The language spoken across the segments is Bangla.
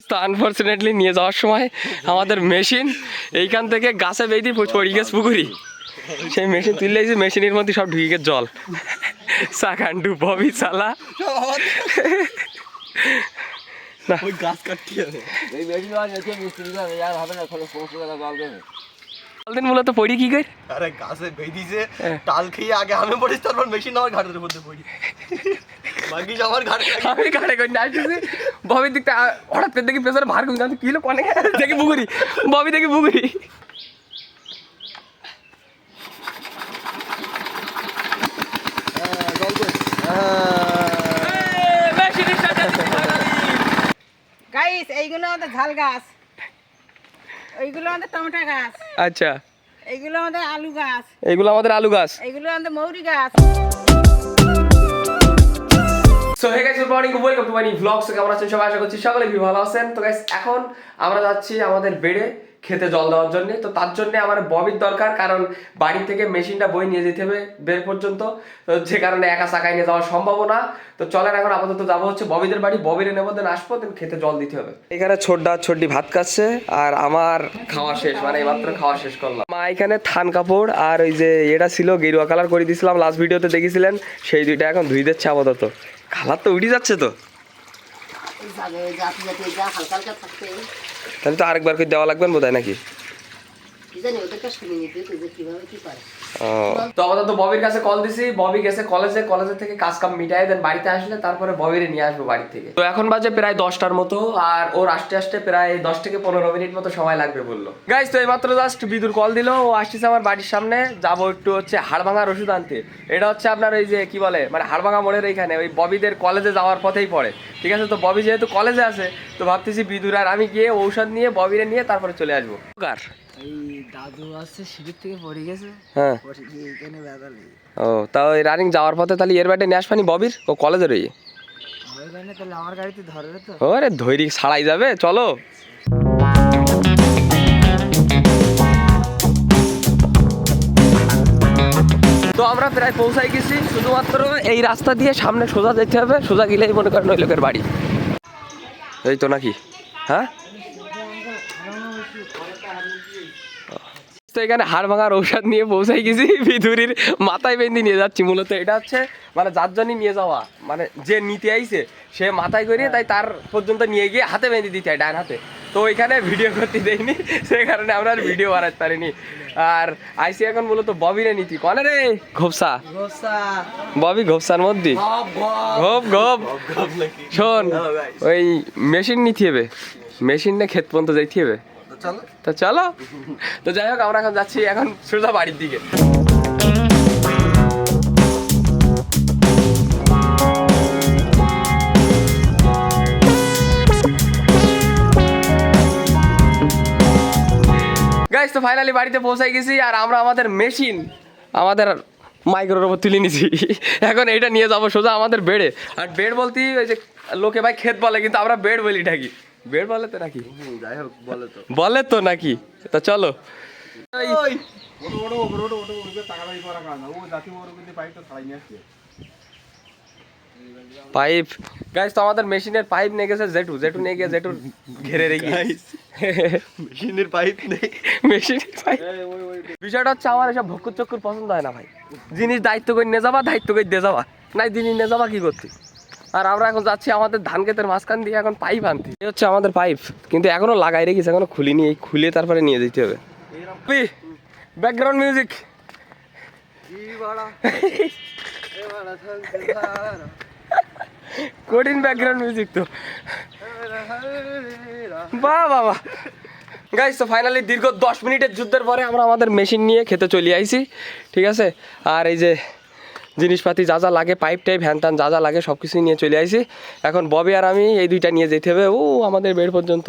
তো আনফর্চুনেটলি নিয়ে যাওয়ার সময় আমাদের মেশিন এইখান থেকে গাছে বেঁধে পড়ে গেছে পুকুরি। সেই মেশিন তুললে মেশিনের মধ্যে সব ঢুকে গেছে জল। সাকান্ডু ববি চালা না ওই গাছ কাটতে হবে এই মেশিন আছে মিস্ত্রি যাবে আর হবে না কোনো 500 টাকা জল দেবে। দিন মূলত পড়ি কি করে আরে গাছে বেঁধিছে টাল খেয়ে আগে আমি পড়িস তারপর মেশিন আমার ঘাটের মধ্যে পড়ি বাকি আমার ঘাটে আমি ঘাটে করে নিয়ে আসতেছি। ববির দিকটা হঠাৎ করে দেখি পেছনে ভার করে কি হলো কনে দেখি পুকুরি ববি দেখি পুকুরি। গাইস এইগুলো আমাদের ঝাল গাছ, এইগুলো আমাদের টমেটো গাছ, আচ্ছা এইগুলো আমাদের আলু গাছ, এইগুলো আমাদের আলু গাছ। এইগুলো আমাদের মৌরি গাছ। So hey guys, good morning, welcome to my new blog. So কেমন আছেন সবাই? আশা করছি সকলে খুব ভালো আছেন। তো গাইস এখন আমরা যাচ্ছি আমাদের বেড়ে খেতে জল দেওয়ার জন্য। তো তার জন্য আমার ববির দরকার, কারণ বাড়ি থেকে মেশিনটা বই নিয়ে যেতে হবে বের পর্যন্ত, তো যে কারণে একা চাকায় নিয়ে যাওয়া সম্ভব না। তো চলেন এখন আপাতত যাবো হচ্ছে ববিদের বাড়ি, ববিরে নেবো, দেন আসবো, দেন খেতে জল দিতে হবে। এখানে ছোট্ডা ছোট্ডি ভাত খাচ্ছে আর আমার খাওয়া শেষ, মানে এইমাত্র খাওয়া শেষ করলাম। মা এখানে থান কাপড় আর ওই যে এটা ছিল গেরুয়া কালার করে দিয়েছিলাম লাস্ট ভিডিওতে দেখেছিলেন, সেই দুইটা এখন ধুই দিচ্ছে আপাতত। কালার তো উঠে যাচ্ছে তো, তাহলে তো আরেকবার করে দেওয়া লাগবে বোধ হয় নাকি? তো আপাতত ববির কাছে কল দিছি, ববি গেছে কলেজে, কলেজের থেকে কাজ কাম মিটাই দেন বাড়িতে আসলে তারপরে ববিরে নিয়ে আসবো বাড়ি থেকে। তো এখন বাজে প্রায় 10টার মতো, আর ওর আসতে আসতে প্রায় 10 থেকে 15 মিনিট মতো সময় লাগবে বললো। গাইস তো এইমাত্র জাস্ট বিদুর কল দিল, ও আসতেছে আমার বাড়ির সামনে, যাবো একটু হচ্ছে হাড়ভাঙার ওষুধ আনতে। এটা হচ্ছে আপনার ওই যে কি বলে, মানে হাড়ভাঙা মোড়ের এইখানে ওই ববিদের কলেজে যাওয়ার পথেই পড়ে, ঠিক আছে? তো ববি যেহেতু কলেজে আছে, তো ভাবতেছি বিদুর আর আমি গিয়ে ঔষধ নিয়ে ববিরে নিয়ে তারপরে চলে আসবো। কার এই দাদু আসছে সিঁড়ির থেকে পড়ে গেছে, হ্যাঁ এখানে ব্যথা লেগে। ও তাও এই রানিং যাওয়ার পথে তাহলে এর ব্যাটে নিয়ে আসবানি ববির, ও কলেজে রয়ে। তাহলে আমার গাড়িতে ধরবে তো? ওরে ধৈরি ছাড়াই যাবে, চলো। তো আমরা প্রায় পৌঁছাই গেছি, শুধুমাত্র এই রাস্তা দিয়ে সামনে সোজা যেতে হবে, সোজা গেলেই মনে করেন ওই লোকের বাড়ি। এই তো নাকি? হ্যাঁ, তো এখানে হাড় ভাঙার ঔষধ নিয়ে পৌঁছাই গেছি, বিধুরির মাথায় বেঁধে নিয়ে যাচ্ছি। মূলত এটা হচ্ছে মানে যার জন্য নিয়ে যাওয়া, মানে যে নিতে আইছে সে মাথায় করে, তাই তার পর্যন্ত নিয়ে গিয়ে হাতে বেঁধে দিতে হয়, ডান হাতে। তো ওইখানে ভিডিও করতে দেয়নি, সেই কারণে আমরা আর ভিডিও বানাতে পারিনি। আর আইসি এখন মূলত ববিরে নীতি কনে রে ঘোপসা, ববি ঘোপসার মধ্যে ঘোপ ঘোপ। শোন, ওই মেশিন নিতে হবে, মেশিন নিয়ে ক্ষেত পর্যন্ত যাইতে হবে। তো চলো, তো যাই হোক আমরা এখন যাচ্ছি এখন সোজা বাড়ির দিকে। গাইস তো ফাইনালি বাড়িতে পৌঁছাই গেছি, আর আমরা আমাদের মেশিন আমাদের মাইক্রোর উপর তুলে নিছি। এখন এইটা নিয়ে যাবো সোজা আমাদের বেড়ে। আর বেড বলতে ওই যে লোকে ভাই ক্ষেত বলে, কিন্তু আমরা বেড বলি ঢাকি। বেড বলে তো নাকি? যাই হোক বলে তো নাকি? তা চলো। পাইপ গাইস, তো আমাদের মেশিনের পাইপ নিয়ে গেছে জেঠু, জেঠু নিয়ে গিয়ে জেঠুর ঘেরে রেখে মেশিনের পাইপ নেই, মেশিনের পাইপ। বিষয়টা হচ্ছে আমার এসব ভক্কুর চক্কুর পছন্দ হয় না ভাই। জিনিস দায়িত্ব করে নিয়ে যাবা, দায়িত্ব করে দিয়ে যাবা, নাই জিনিস নিয়ে যাবা কি করতে। আর আমরা এখন যাচ্ছি আমাদের ধান ক্ষেতের মাঝখান দিয়ে এখন পাইপ আনতে। এই হচ্ছে আমাদের পাইপ, কিন্তু এখনো লাগাই রেখেছি, এখনো খুলিনি, এই খুলে তারপরে নিয়ে যেতে হবে। ব্যাকগ্রাউন্ড মিউজিক, কঠিন ব্যাকগ্রাউন্ড মিউজিক তো। বাহ বাবা গাইস, তো ফাইনালি দীর্ঘ 10 মিনিটের যুদ্ধের পরে আমরা আমাদের মেশিন নিয়ে খেতে চলে আইছি, ঠিক আছে? আর এই যে জিনিসপাতি যা যা লাগে, পাইপ টাইপ হ্যান ত্যান যা যা লাগে সব কিছুই নিয়ে চলে আইছি। এখন ববি আর আমি এই দুইটা নিয়ে যেতে হবে ও আমাদের বেড পর্যন্ত।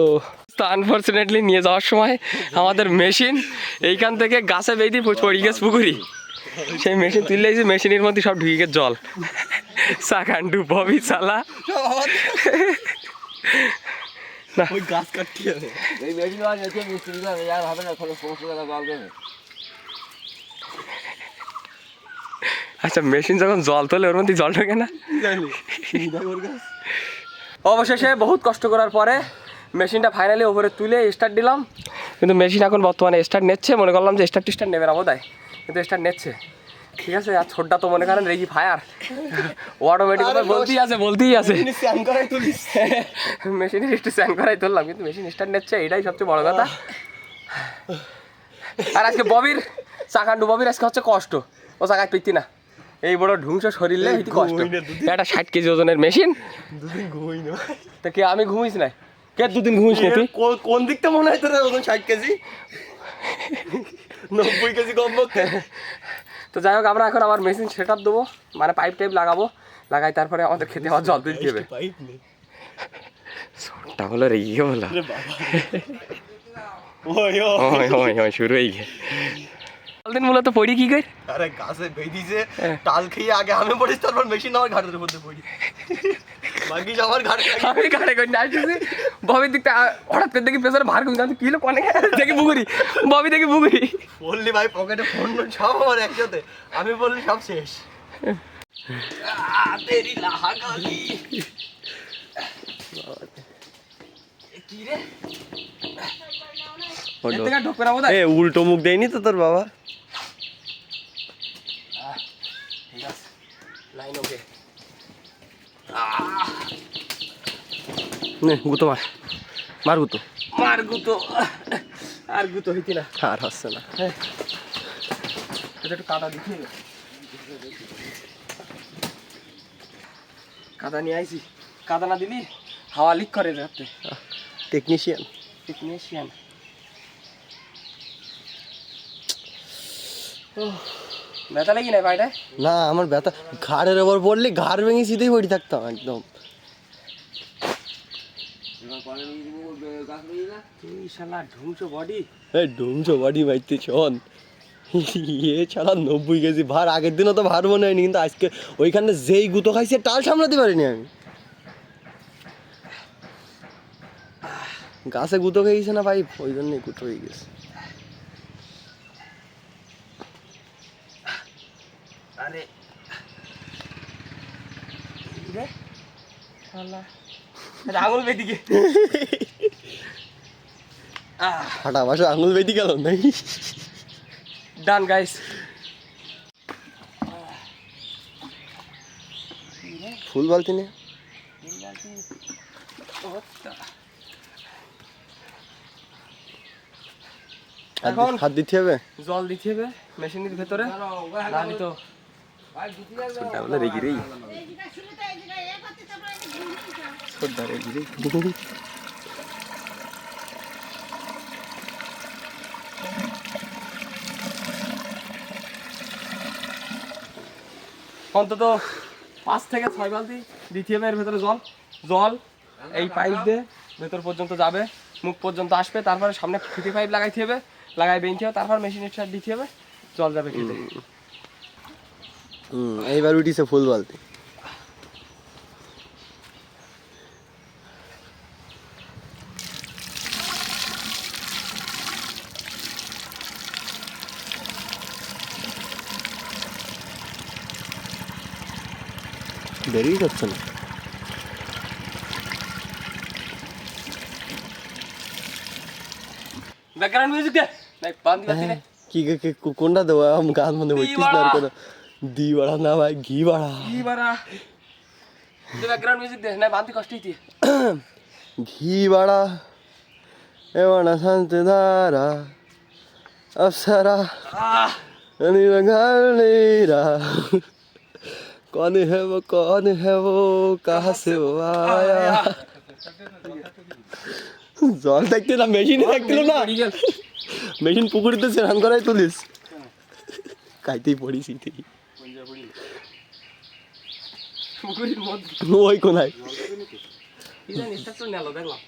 তো আনফর্চুনেটলি নিয়ে যাওয়ার সময় আমাদের মেশিন এইখান থেকে গাছে বেঁধে পড়ে গেছে পুকুরি। সেই মেশিন তুললে মেশিনের মধ্যে সব ঢুকে গেছে জল। সাকান্ডু ববি চালা না, ওই গাছ কাটতে হবে। এই মেশিন আছে মিস্ত্রি যাবে আর হবে না কোনো 500 টাকা জল দেবে। আচ্ছা মেশিন যখন জল তোলে ওর মধ্যে জল ঢোকে না? অবশেষে বহুত কষ্ট করার পরে মেশিনটা ফাইনালি ওপরে তুলে স্টার্ট দিলাম, কিন্তু মেশিন এখন বর্তমানে স্টার্ট নিচ্ছে। মনে করলাম যে স্টার্ট টিস্টার্ট নেবে না বোধ হয়, কিন্তু স্টার্ট নিচ্ছে। ঠিক আছে, আর ছোটটা তো মনে করেন রেগি ফায়ার, অটোমেটিক বলতেই আছে স্যান করাই তুলিস। মেশিনের একটু স্যান করাই তুললাম, কিন্তু মেশিন স্টার্ট নিচ্ছে, এটাই সবচেয়ে বড় কথা। আর আজকে ববির চাকান্ডু ববির আজকে হচ্ছে কষ্ট, ও চাকায় পিকতি না, এই বড় ঢুংস শরীরে হইতে কষ্ট। একটা 60 কেজি ওজনের মেশিন, দুদিন ঘুমাই না। তো কে আমি ঘুমিস না, কে দুদিন ঘুমিস না তুই? কোন দিকটা মনে হয় তোর ওজন 60 কেজি 90 কেজি কম বলতে? তো যাই হোক, আমরা এখন আমার মেশিন সেট আপ দেবো, মানে পাইপ টাইপ লাগাবো, লাগাই তারপরে আমাদের খেতে হওয়ার জল দিতে হবে। পাইপ নেই ছোটটা হলো রেগে বলো, রে বাবা। ওই ওই শুরু হয়ে গিয়ে দিন মূলত পড়ি কি করে, আরে গাছে বেঁধিছে টাল খেয়ে আগে আমি পড়িস, তারপর মেশিন আমার ঘাটের মধ্যে পড়ি। বাকি আমার ঘাটে আমি গাড়ি করে নিয়ে আসতেছি, ববির দিকটা হঠাৎ করে দেখি পেছনে ভার করছি, কি হলো কনে দেখি বুগুরি, ববি দেখি বুগুরি বললি ভাই পকেটে ফোন সব আমার একসাথে, আমি বললি সব শেষ। তেরি লাহাগালি কি রে, এর থেকে ঢোকবে না বোধহয়। এ উল্টো মুখ দেয়নি তো তোর বাবা? ঠিক আছে, লাইন ওকে। নে গুতো মার, মার গুতো। মার গুতো, আর গুতো হইতি না, আর হচ্ছে না। এটা একটু কাদা দিতে হবে, কাদা নিয়ে আইছি, কাদা না দিলি হাওয়া লিক করে রাখতে। টেকনিশিয়ান টেকনিশিয়ান ব্যথা লাগি না পায়টা? না, আমার ব্যথা ঘাড়ের ওপর পড়লে ঘাড় ভেঙে সিধেই পড়ে থাকতাম একদম। তুই শালা ঢুংসো বডি, এই ডুমছো বাড়ি মাইতে শোন, এ ছাড়া 90 কেজি ভার। আগের দিনও তো ভার মনে হয়নি, কিন্তু আজকে ওইখানে যেই গুতো খাইছে টাল সামলাতে পারিনি আমি। গাছে গুতো খেয়েছে না ভাই, ওই জন্যই গুতো হয়ে গেছে। আরে রে শালা আঙুল বেদিকে ফাটা মাসে আঙুল বেঁধে গেল নাই। ডান গাইস, ফুল বালতি নে, এখন হাত দিতে হবে। জল দিতে হবে মেশিনের ভেতরে, নাহলে তো ছোটটা বলে রেগি রে, এই জায়গা ছিল তো, এই জায়গায় এ করতে, তারপরে একটা ঘুম দিতে। ছোটটা রেগি রে। অন্তত 5 থেকে 6 বালতি দিতে হবে এর ভেতরে জল। জল এই পাইপ দিয়ে ভেতর পর্যন্ত যাবে, মুখ পর্যন্ত আসবে, তারপরে সামনে ফিটি পাইপ লাগাইতে হবে, লাগাই বেঁধতে হবে, তারপর মেশিনের সার দিতে হবে, জল যাবে খেতে। এইবার উঠিছে ফুল বালতি। দেরি করছে না। ব্যাকগ্রাউন্ড মিউজিক দে, নাই বান্দি বাতি নে। কি কোনটা দেবো গান মনে হইতিস না আর কোনো। দি বাড়া না ভাই, ঘি বাড়া। কি বারা দে, ব্যাকগ্রাউন্ড মিউজিক দে, নাই বান্দি কষ্ট হইতি। ঘি বাড়া এ বাড়া শান্তি ধারা अप्सरा अनिवार्य कौन है वो कहाँ से वो आया জল দেখতে না মেশিনে দেখছিল না মেশিন পুকুরিতে স্নান করাই তুলিস কাইতেই পড়িস তুই পুকুরের মধ্যে ওই কোনায় কি জানি স্টার্ট নিয়ে আলো দেখলাম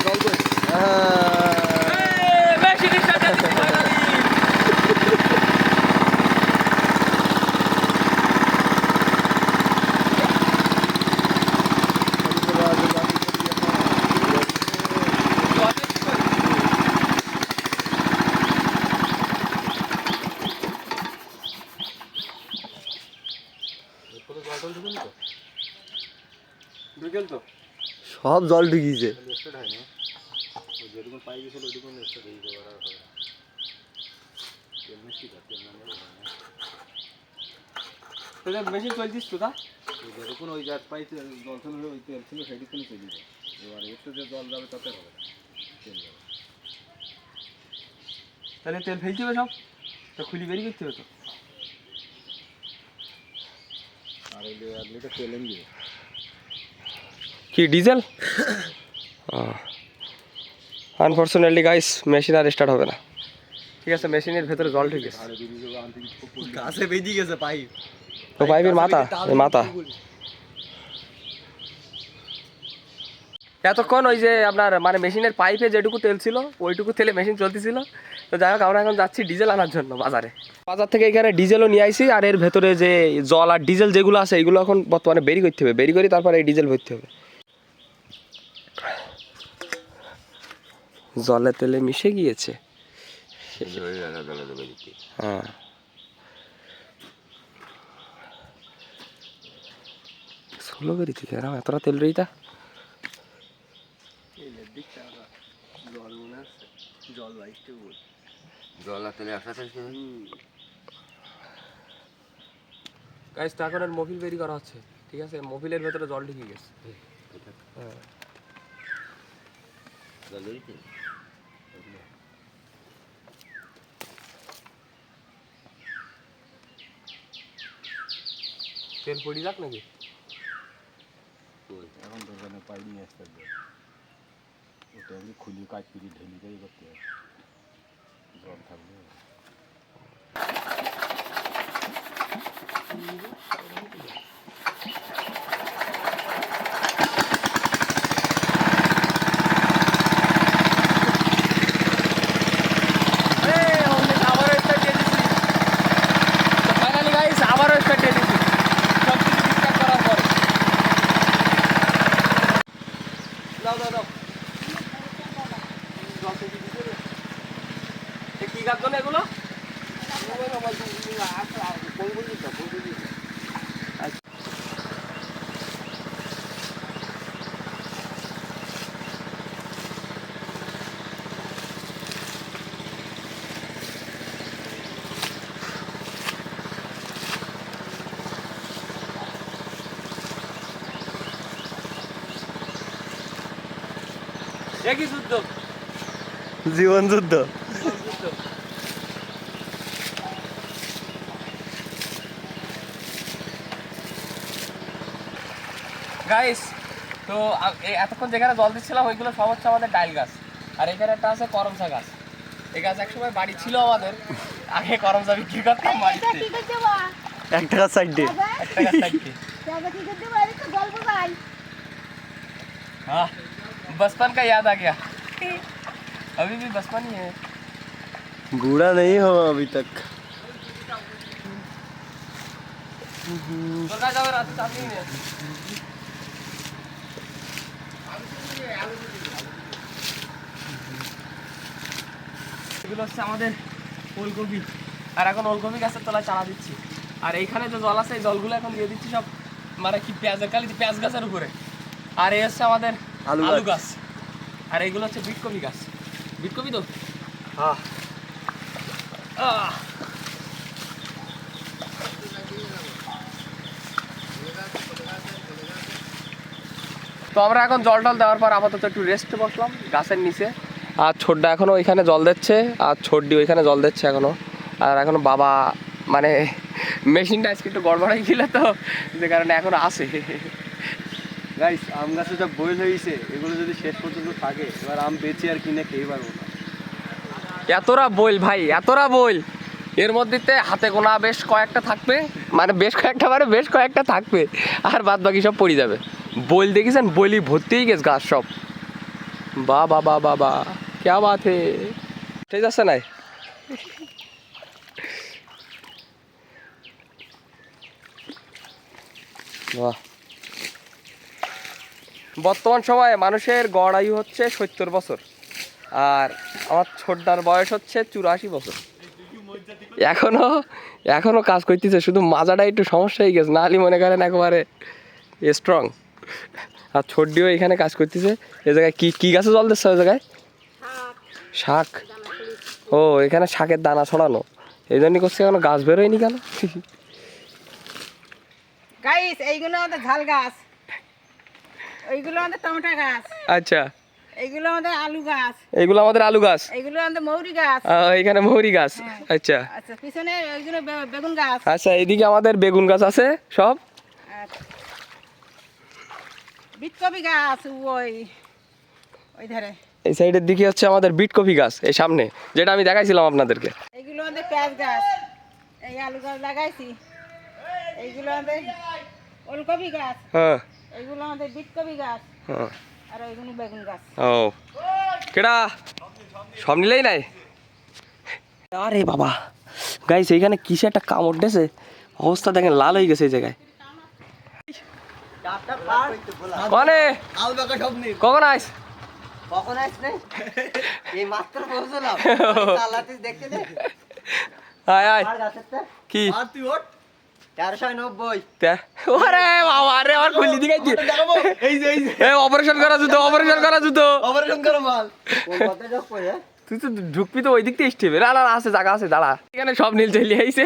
জল কই মেশিন স্টার্ট দিতে ফাইনালি ঢুকেল তো সব জল ঢুকিয়েছে। তোদের মেশিন চলছিস তো তা যতক্ষণ ওই জাত পাইছে জল ছিল ওই তেল ছিল সেদিকক্ষণই চলে যায়। এবার একটু যে জল যাবে তাতে হবে না, তেল যাবে। তাহলে তেল ফেলতে হবে সব, তো খুলি বেরিয়ে করতে হবে তো। আর ওই 1 লিটার তেল এনে দিবে। কি ডিজেল? আনফর্চুনেটলি গাইস মেশিন আর স্টার্ট হবে না। ঠিক আছে, মেশিনের ভেতরে জল ঢুকে গেছে। গাছে বেরিয়ে গেছে পাইপ। তো পাইপের মাথা, এই মাথা এতক্ষণ ওই যে আপনার মানে মেশিনের পাইপে যেটুকু তেল ছিল ওইটুকু তেলে মেশিন চলতেছিল। তো যাই হোক আমরা এখন যাচ্ছি ডিজেল আনার জন্য বাজারে। বাজার থেকে এখানে ডিজেলও নিয়ে আইছি, আর এর ভেতরে যে জল আর ডিজেল যেগুলো আছে এগুলো এখন বর্তমানে বেরি করতে হবে, বেরি করে তারপরে এই ডিজেল ভরতে হবে। জলে তেলে মিশে গিয়েছে। হ্যাঁ ষোলো বেরি থেকে এতটা তেল রইতা গাইস, তো এখন মোবিল বেরি করা হচ্ছে। ঠিক আছে, মোবিলের ভেতরে জল ঢুকে গেছে। হ্যাঁ তেল পড়ি যাক নাকি? এখন দোকানে পাই নিয়ে আসতে হবে, ওটা আমি খুলি কাজ করি ঢেলি দেই করতে হবে, জল থাকবে। কি গাছ এগুলো? একই যুদ্ধ, জীবন যুদ্ধ। গাইস, তো এতক্ষণ যেখানে জল দিচ্ছিলাম ওইগুলো সব হচ্ছে আমাদের ডাইল গাছ, আর এখানে একটা আছে করমচা গাছ। এই গাছ একসময় বাড়ি ছিল আমাদের, আগে করমচা বিক্রি করতাম বাড়িতে। 1 টাকা সাইডে। একটা গাছ থাকতে। हाँ, बचपन का याद आ गया। अभी भी बचपन ही है। बूढ़ा नहीं हो अभी तक। दुर्गा जाओ रात चाहती है। এগুলো হচ্ছে আমাদের ওলকপি, আর এখন ওলকপি গাছের তলায় চারা দিচ্ছি। আর এইখানে যে জল আছে এই জলগুলো এখন দিয়ে দিচ্ছি সব মানে কি পেঁয়াজের কালি পেঁয়াজ গাছের উপরে। আর এই হচ্ছে আমাদের আলু গাছ, আর এইগুলো হচ্ছে বিটকপি গাছ। বিটকপি তো হ্যাঁ। তো আমরা এখন জল টল দেওয়ার পর আপাতত একটু রেস্টে বসলাম গাছের নিচে। আর ছোটটা এখনও ওইখানে জল দিচ্ছে, আর ছোটটি ওইখানে জল দিচ্ছে এখনও। আর এখনও বাবা মানে মেশিনটা আজকে একটু গড়বড়াই গেলে তো, যে কারণে এখনও আসে। গাইস, আম গাছে যা বইল হয়েছে, এগুলো যদি শেষ পর্যন্ত থাকে এবার আম বেচে আর কিনে খেয়ে পারবো না। এতটা বইল ভাই, এতটা বইল। এর মধ্যে হাতে গোনা বেশ কয়েকটা থাকবে, মানে বেশ কয়েকটা থাকবে, আর বাদ বাকি সব পড়ে যাবে। বইল দেখেছেন, বইলি ভর্তিই গেছে গাছ সব। বা বা বা বা বা ক্যা বাত হে। ঠিক আছে নাই বাহ। বর্তমান সময়ে মানুষের গড় আয়ু হচ্ছে 70 বছর, আর আমার ছোটদার বয়স হচ্ছে 84 বছর। এখনো কাজ করতেছে, শুধু মাজাটা একটু সমস্যা হয়ে গেছে, নাহলে মনে করেন একেবারে স্ট্রং। আর ছোটডিও এখানে কাজ করতেছে। এ জায়গায় কি কি গাছে জল দিচ্ছে? ওই জায়গায় শাক। ও এখানে শাকের দানা ছড়ানো, এই জন্যই করছে। এখনো গাছ বেরোয়নি কেন? গাইস এইগুলো আমাদের ঝাল গাছ, ওইগুলো আমাদের টমেটো গাছ, আচ্ছা, এইগুলো আমাদের আলু গাছ, এইগুলো আমাদের আলু গাছ, এইগুলো আমাদের মৌরি গাছ। এখানে মৌরি গাছ। হ্যাঁ। আচ্ছা আচ্ছা পিছনে ওইগুলো বেগুন গাছ। আচ্ছা, এইদিকে আমাদের বেগুন গাছ আছে সব। আচ্ছা। বিটকপি গাছ ওই ওই ধারে। এই সাইডের দিকে হচ্ছে আমাদের বিট কফি গাছ, এই সামনে যেটা আমি দেখাইছিলাম আপনাদেরকে। এইগুলো আমাদের পেঁয়াজ গাছ, এই আলু গাছ লাগাইছি। এইগুলো আমাদের ওলকপি গাছ, হ্যাঁ এইগুলো আমাদের বিটকপি গাছ, হ্যাঁ। আর ওইগুলো বেগুন গাছ। ও কেডা সব নিলেই নাই। আরে বাবা গাইস, এইখানে কিসে একটা কামড় দিয়েছে, অবস্থা দেখেন লাল হয়ে গেছে এই জায়গায়। মানে কখন আইস? কখন আসলে এই মাত্র পৌঁছলাম চালাতিস দেখতে দে আয় আয়। আর গাছেরটা কি আর তুই ওঠ 1390 ওরে বাবা রে, আমার খুলি দিগাই দি। এই যে অপারেশন করা জুতো, অপারেশন করা জুতো। অপারেশন করো মাল কোন কথা যোগ করে তুই তো ঢুকবি তো ওই দিক দিয়ে স্টেপে। না না না, আছে জায়গা আছে, দাঁড়া। এখানে সব নীল চলে আইছে।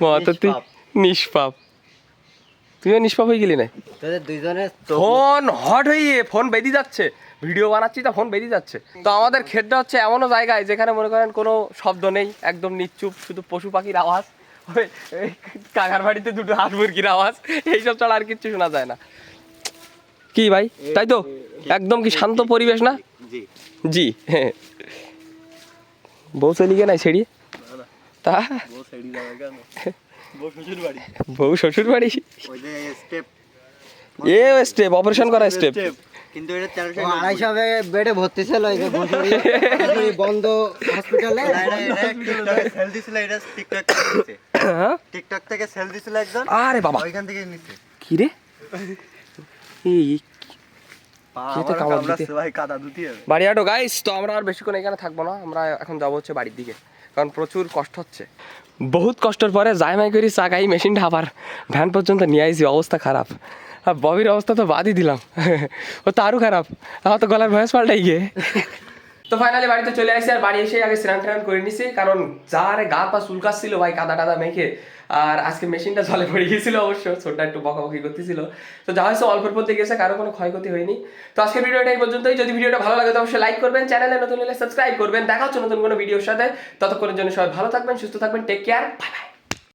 মহাতত্ত্বিক নিষ্পাপ। তুইও নিষ্পাপ হয়ে গেলি না? তোদের দুইজনের ফোন হট হয়ে ফোন বেরিয়ে যাচ্ছে, ভিডিও বানাচ্ছি তা ফোন বেরিয়ে যাচ্ছে। তো আমাদের ক্ষেতটা হচ্ছে এমনও জায়গায় যেখানে মনে করেন কোনো শব্দ নেই, একদম নিশ্চুপ, শুধু পশু পাখির আওয়াজ, ওই কাকার বাড়িতে দুটো হাঁস মুরগির আওয়াজ, এইসব ছাড়া আর কিচ্ছু শোনা যায় না। কি ভাই, তাই তো? একদম কি শান্ত পরিবেশ না? জি জি। বউ চলি গে নাই ছেড়িয়ে তা? বউ সেড়ি যাবে কেন? বউ শ্বশুর বাড়ি, বউ শ্বশুর বাড়ি। ওই যে স্টেপ এ স্টেপ, অপারেশন করা স্টেপ। কিন্তু এটা 1390 বেডে ভর্তি ছিল এই যে ভর্তি বন্ধ হসপিটালে। সেল দিছিল, এটা টিকটক থেকে নিছে, হ্যাঁ টিকটক থেকে সেল দিছিল একজন। আরে বাবা, ওইখান থেকে নিছে। কি রে এই আমার কামড়া ভাই কাদা দুটি হবে। বাড়ি আটো গাইস। তো আমরা আর বেশিক্ষণ এখানে থাকবো না, আমরা এখন যাবো হচ্ছে বাড়ির দিকে, কারণ প্রচুর কষ্ট হচ্ছে। বহুত কষ্টের পরে জাইমাই করি চাকাই মেশিনটা আবার ভ্যান পর্যন্ত নিয়ে আইছি, অবস্থা খারাপ। আর ববির অবস্থা তো বাদই দিলাম, ও তো আরও খারাপ, আমার তো গলার ভয়েস পাল্টাই গিয়ে। তো ফাইনালি বাড়িতে চলে আসি, আর বাড়ি এসে আগে স্নান টান করে নিছি, কারণ যারে গা পা চুলকাচ্ছিল ভাই কাদা টাদা মেখে। আর আজকে মেশিনটা জলে পড়ে গিয়েছিল, অবশ্য ছোটটা একটু বকাবকি করতেছিল। তো যা হয়েছে অল্পের পর গেছে, কারো কোনো ক্ষয়ক্ষতি হয়নি। তো আজকের ভিডিওটা এই পর্যন্তই। যদি ভিডিওটা ভালো লাগে তো অবশ্যই লাইক করবেন, চ্যানেলে নতুন হলে সাবস্ক্রাইব করবেন। দেখা হচ্ছে নতুন কোনো ভিডিওর সাথে, ততক্ষণের জন্য সবাই ভালো থাকবেন, সুস্থ থাকবেন, টেক কেয়ার, বাই বাই।